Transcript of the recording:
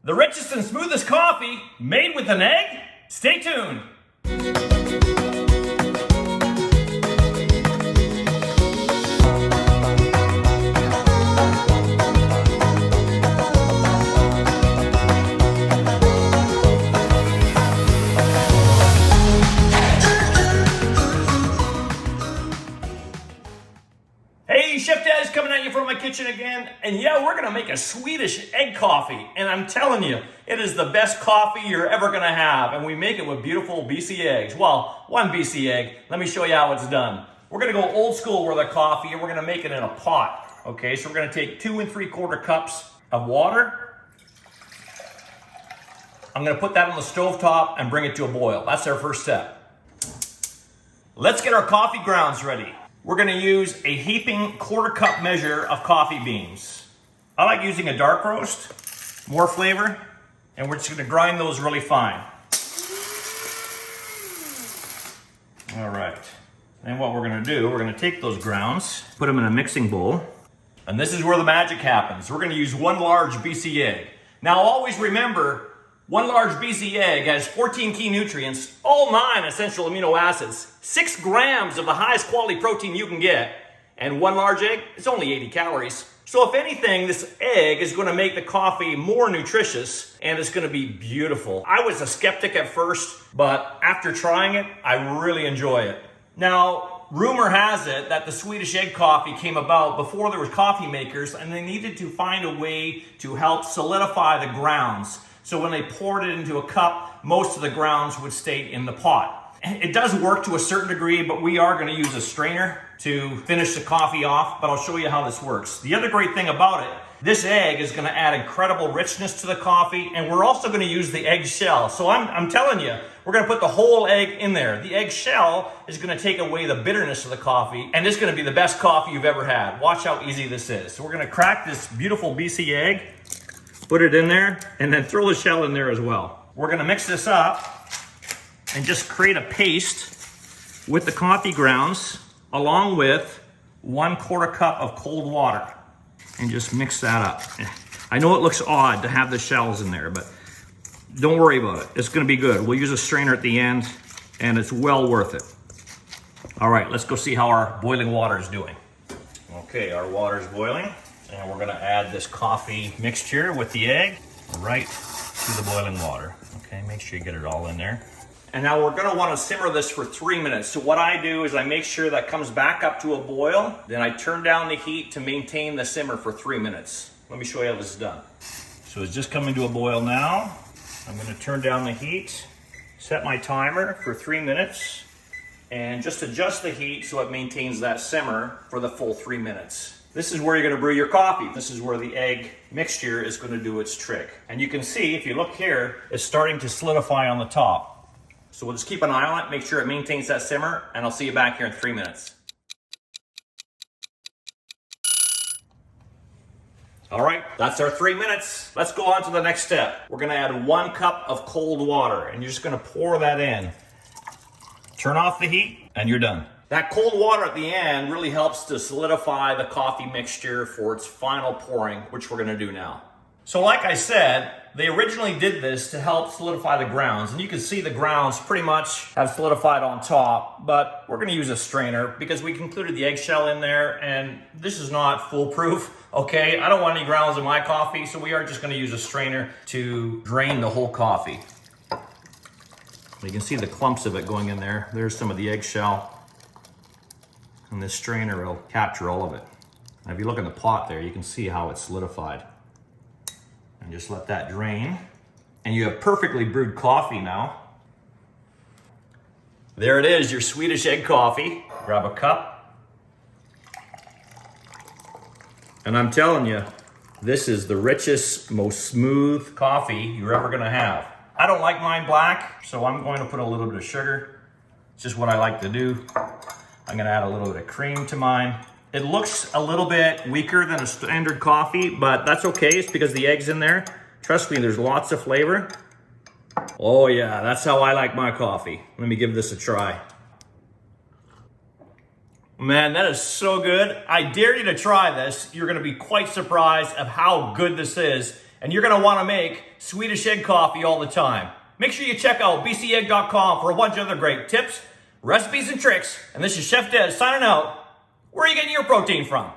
The richest and smoothest coffee made with an egg? Stay tuned. Hey, Chef Dad's coming at you from my kitchen again, and yeah, we're gonna make a Swedish egg coffee, and I'm telling you, it is the best coffee you're ever gonna have, and we make it with beautiful BC eggs. Well, one BC egg. Let me show you how it's done. We're gonna go old school with our coffee, and we're gonna make it in a pot. Okay, so we're gonna take 2 3/4 cups of water. I'm gonna put that on the stove top and bring it to a boil. That's our first step. Let's get our coffee grounds ready. We're gonna use a heaping 1/4 cup measure of coffee beans. I like using a dark roast, more flavor, and we're just gonna grind those really fine. All right, then what we're gonna do, we're gonna take those grounds, put them in a mixing bowl, and this is where the magic happens. We're gonna use 1 large BC egg. Now always remember, 1 large BC egg has 14 key nutrients, all 9 essential amino acids, 6 grams of the highest quality protein you can get, and 1 large egg is only 80 calories. So if anything, this egg is going to make the coffee more nutritious, and it's going to be beautiful. I was a skeptic at first, but after trying it, I really enjoy it. Now, rumor has it that the Swedish egg coffee came about before there was coffee makers, and they needed to find a way to help solidify the grounds. So when they poured it into a cup, most of the grounds would stay in the pot. It does work to a certain degree, but we are going to use a strainer to finish the coffee off, but I'll show you how this works. The other great thing about it, this egg is going to add incredible richness to the coffee, and we're also going to use the egg shell. So I'm telling you, we're going to put the whole egg in there. The egg shell is going to take away the bitterness of the coffee, and it's going to be the best coffee you've ever had. Watch how easy this is. So we're going to crack this beautiful BC egg, put it in there, and then throw the shell in there as well. We're gonna mix this up and just create a paste with the coffee grounds along with 1/4 cup of cold water, and just mix that up. I know it looks odd to have the shells in there, but don't worry about it. It's gonna be good. We'll use a strainer at the end, and it's well worth it. All right, let's go see how our boiling water is doing. Okay, our water is boiling. And we're gonna add this coffee mixture with the egg right to the boiling water. Okay, make sure you get it all in there. And now we're gonna wanna simmer this for 3 minutes. So what I do is I make sure that comes back up to a boil, then I turn down the heat to maintain the simmer for 3 minutes. Let me show you how this is done. So it's just coming to a boil now. I'm gonna turn down the heat, set my timer for 3 minutes, and just adjust the heat so it maintains that simmer for the full 3 minutes. This is where you're gonna brew your coffee. This is where the egg mixture is gonna do its trick. And you can see, if you look here, it's starting to solidify on the top. So we'll just keep an eye on it, make sure it maintains that simmer, and I'll see you back here in 3 minutes. All right, that's our 3 minutes. Let's go on to the next step. We're gonna add 1 cup of cold water, and you're just gonna pour that in. Turn off the heat, and you're done. That cold water at the end really helps to solidify the coffee mixture for its final pouring, which we're gonna do now. So like I said, they originally did this to help solidify the grounds, and you can see the grounds pretty much have solidified on top, but we're gonna use a strainer because we included the eggshell in there, and this is not foolproof, okay? I don't want any grounds in my coffee, so we are just gonna use a strainer to drain the whole coffee. You can see the clumps of it going in there. There's some of the eggshell. And this strainer will capture all of it. And if you look in the pot there, you can see how it's solidified. And just let that drain. And you have perfectly brewed coffee now. There it is, your Swedish egg coffee. Grab a cup. And I'm telling you, this is the richest, most smooth coffee you're ever gonna have. I don't like mine black, so I'm going to put a little bit of sugar. It's just what I like to do. I'm gonna add a little bit of cream to mine. It looks a little bit weaker than a standard coffee, but that's okay. It's because the egg's in there. Trust me, there's lots of flavor. Oh yeah, that's how I like my coffee. Let me give this a try. Man, that is so good. I dare you to try this. You're gonna be quite surprised of how good this is. and you're gonna wanna make Swedish egg coffee all the time. Make sure you check out bcegg.com for a bunch of other great tips, recipes, and tricks. And this is Chef Des signing out. Where are you getting your protein from?